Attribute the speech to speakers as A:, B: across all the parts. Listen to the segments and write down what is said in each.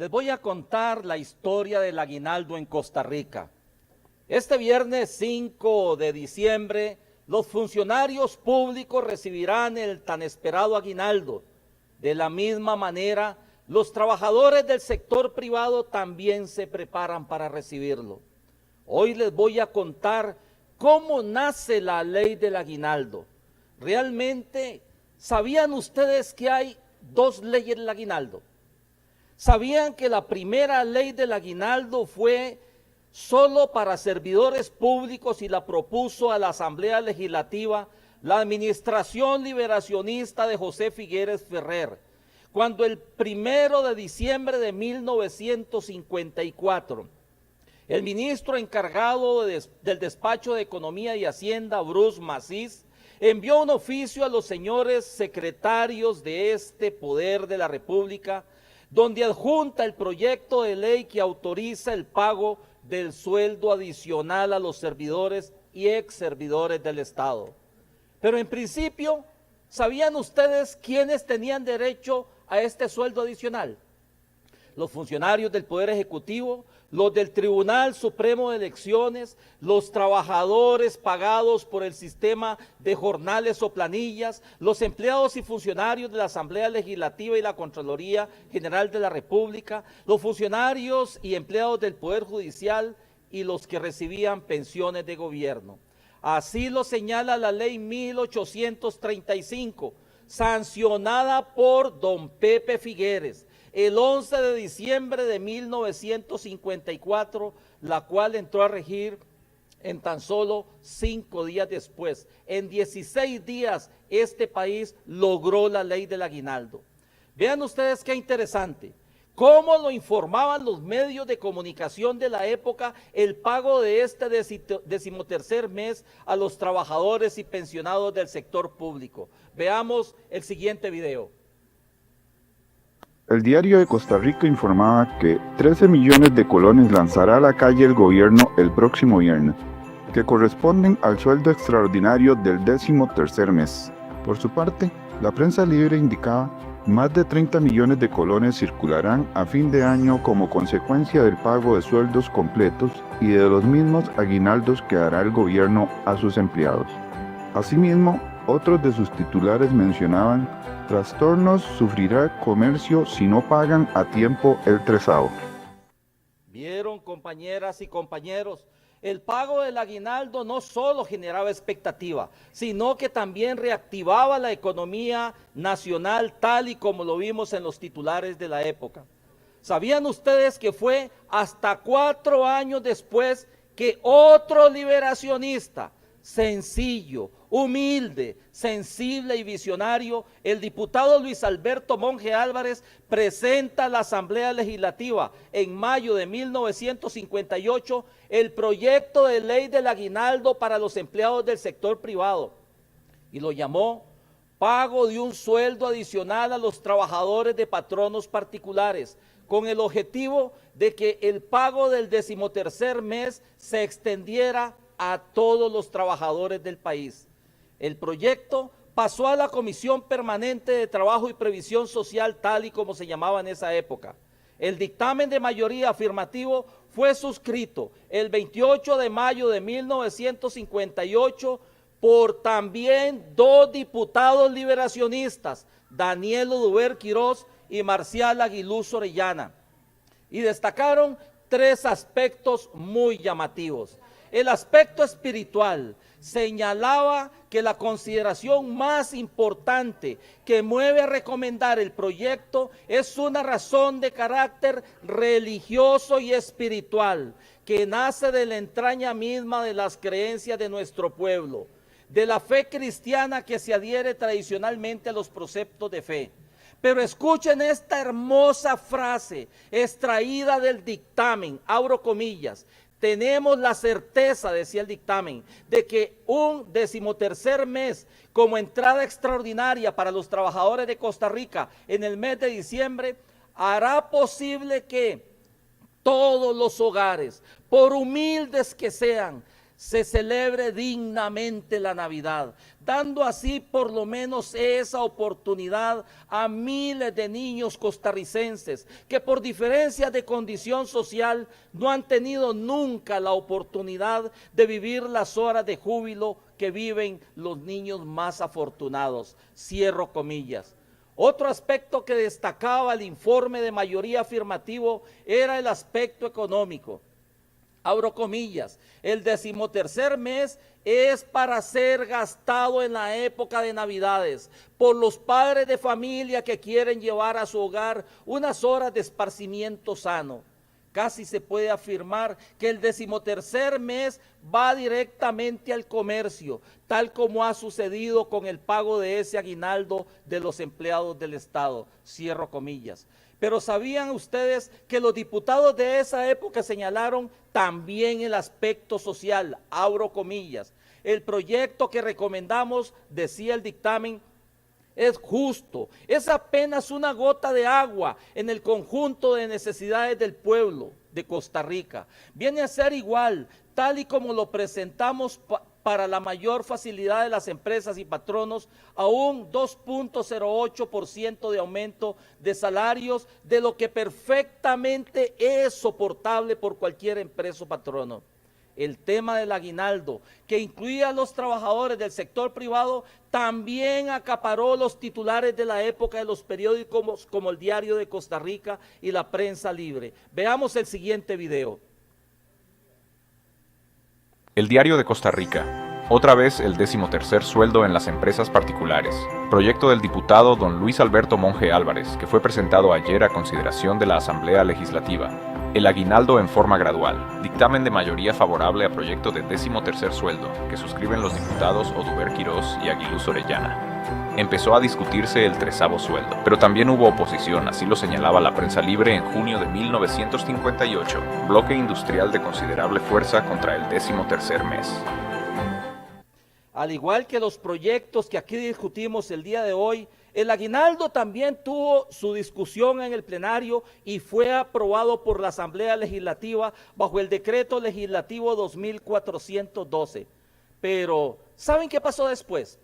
A: Les voy a contar la historia del aguinaldo en Costa Rica. Este viernes 5 de diciembre, los funcionarios públicos recibirán el tan esperado aguinaldo. De la misma manera, los trabajadores del sector privado también se preparan para recibirlo. Hoy les voy a contar cómo nace la ley del aguinaldo. Realmente, ¿sabían ustedes que hay dos leyes del aguinaldo? ¿Sabían que la primera ley del aguinaldo fue solo para servidores públicos y la propuso a la Asamblea Legislativa la administración liberacionista de José Figueres Ferrer, cuando el 1 de diciembre de 1954, el ministro encargado del despacho de Economía y Hacienda, Bruce Macís, envió un oficio a los señores secretarios de este poder de la República, donde adjunta el proyecto de ley que autoriza el pago del sueldo adicional a los servidores y ex servidores del Estado. Pero en principio, ¿sabían ustedes quiénes tenían derecho a este sueldo adicional? Los funcionarios del Poder Ejecutivo, los del Tribunal Supremo de Elecciones, los trabajadores pagados por el sistema de jornales o planillas, los empleados y funcionarios de la Asamblea Legislativa y la Contraloría General de la República, los funcionarios y empleados del Poder Judicial y los que recibían pensiones de gobierno. Así lo señala la Ley 1835, sancionada por don Pepe Figueres, el 11 de diciembre de 1954, la cual entró a regir en tan solo 5 días después. En 16 días este país logró la ley del aguinaldo. Vean ustedes qué interesante, cómo lo informaban los medios de comunicación de la época el pago de este 13º mes a los trabajadores y pensionados del sector público. Veamos el siguiente video.
B: El Diario de Costa Rica informaba que 13 millones de colones lanzará a la calle el gobierno el próximo viernes, que corresponden al sueldo extraordinario del 13º mes. Por su parte, la prensa libre indicaba más de 30 millones de colones circularán a fin de año como consecuencia del pago de sueldos completos y de los mismos aguinaldos que dará el gobierno a sus empleados. Asimismo, otros de sus titulares mencionaban: trastornos sufrirá comercio si no pagan a tiempo el 13avo.
A: ¿Vieron, compañeras y compañeros? El pago del aguinaldo no solo generaba expectativa, sino que también reactivaba la economía nacional tal y como lo vimos en los titulares de la época. ¿Sabían ustedes que fue hasta 4 años después que otro liberacionista, sencillo, humilde, sensible y visionario, el diputado Luis Alberto Monge Álvarez, presenta a la Asamblea Legislativa en mayo de 1958 el proyecto de ley del aguinaldo para los empleados del sector privado y lo llamó pago de un sueldo adicional a los trabajadores de patronos particulares, con el objetivo de que el pago del 13º mes se extendiera a todos los trabajadores del país. El proyecto pasó a la Comisión Permanente de Trabajo y Previsión Social, tal y como se llamaba en esa época. El dictamen de mayoría afirmativo fue suscrito el 28 de mayo de 1958 por también 2 diputados liberacionistas, Daniel Oduber Quirós y Marcial Aguiluz Orellana, y destacaron 3 aspectos muy llamativos. El aspecto espiritual señalaba que la consideración más importante que mueve a recomendar el proyecto es una razón de carácter religioso y espiritual que nace de la entraña misma de las creencias de nuestro pueblo, de la fe cristiana que se adhiere tradicionalmente a los preceptos de fe. Pero escuchen esta hermosa frase extraída del dictamen, abro comillas: tenemos la certeza, decía el dictamen, de que un 13º mes como entrada extraordinaria para los trabajadores de Costa Rica en el mes de diciembre hará posible que todos los hogares, por humildes que sean, se celebre dignamente la Navidad, dando así por lo menos esa oportunidad a miles de niños costarricenses que por diferencia de condición social no han tenido nunca la oportunidad de vivir las horas de júbilo que viven los niños más afortunados. Cierro comillas. Otro aspecto que destacaba el informe de mayoría afirmativo era el aspecto económico. Abro comillas, el 13º mes es para ser gastado en la época de Navidades por los padres de familia que quieren llevar a su hogar unas horas de esparcimiento sano. Casi se puede afirmar que el 13º mes va directamente al comercio, tal como ha sucedido con el pago de ese aguinaldo de los empleados del Estado. Cierro comillas. Pero ¿sabían ustedes que los diputados de esa época señalaron también el aspecto social? Abro comillas. El proyecto que recomendamos, decía el dictamen, es justo, es apenas una gota de agua en el conjunto de necesidades del pueblo de Costa Rica. Viene a ser igual, tal y como lo presentamos para la mayor facilidad de las empresas y patronos, a un 2.08% de aumento de salarios, de lo que perfectamente es soportable por cualquier empresa o patrono. El tema del aguinaldo, que incluía a los trabajadores del sector privado, también acaparó los titulares de la época de los periódicos como el Diario de Costa Rica y la Prensa Libre. Veamos el siguiente video.
C: El Diario de Costa Rica. Otra vez el 13º sueldo en las empresas particulares. Proyecto del diputado don Luis Alberto Monge Álvarez, que fue presentado ayer a consideración de la Asamblea Legislativa. El aguinaldo en forma gradual. Dictamen de mayoría favorable a proyecto de 13º sueldo, que suscriben los diputados Oduber Quirós y Aguiluz Orellana. Empezó a discutirse el 13º sueldo, pero también hubo oposición, así lo señalaba la Prensa Libre en junio de 1958, bloque industrial de considerable fuerza contra el 13º mes.
A: Al igual que los proyectos que aquí discutimos el día de hoy, el aguinaldo también tuvo su discusión en el plenario y fue aprobado por la Asamblea Legislativa bajo el Decreto Legislativo 2412. Pero, ¿saben qué pasó después?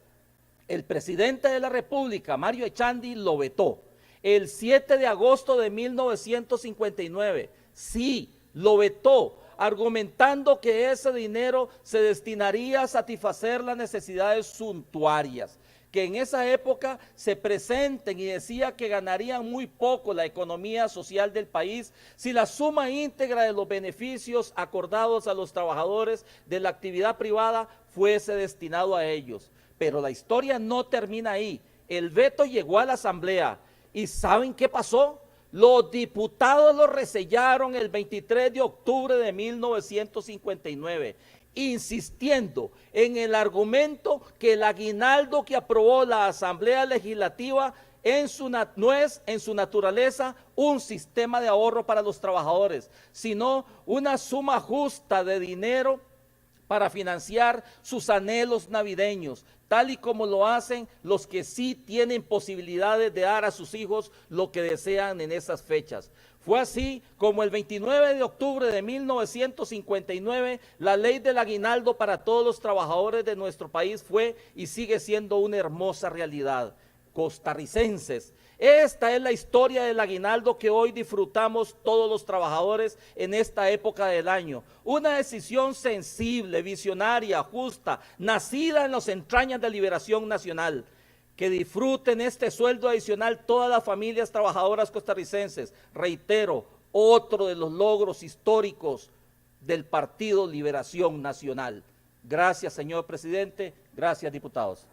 A: El presidente de la República, Mario Echandi, lo vetó. El 7 de agosto de 1959, sí, lo vetó, argumentando que ese dinero se destinaría a satisfacer las necesidades suntuarias, que en esa época se presenten, y decía que ganarían muy poco la economía social del país si la suma íntegra de los beneficios acordados a los trabajadores de la actividad privada fuese destinado a ellos. Pero la historia no termina ahí. El veto llegó a la Asamblea. ¿Y saben qué pasó? Los diputados lo resellaron el 23 de octubre de 1959, insistiendo en el argumento que el aguinaldo que aprobó la Asamblea Legislativa no es en su naturaleza un sistema de ahorro para los trabajadores, sino una suma justa de dinero para financiar sus anhelos navideños, tal y como lo hacen los que sí tienen posibilidades de dar a sus hijos lo que desean en esas fechas. Fue así como el 29 de octubre de 1959, la ley del aguinaldo para todos los trabajadores de nuestro país fue y sigue siendo una hermosa realidad. Costarricenses, esta es la historia del aguinaldo que hoy disfrutamos todos los trabajadores en esta época del año. Una decisión sensible, visionaria, justa, nacida en las entrañas de Liberación Nacional. Que disfruten este sueldo adicional todas las familias trabajadoras costarricenses. Reitero, otro de los logros históricos del Partido Liberación Nacional. Gracias, señor presidente. Gracias, diputados.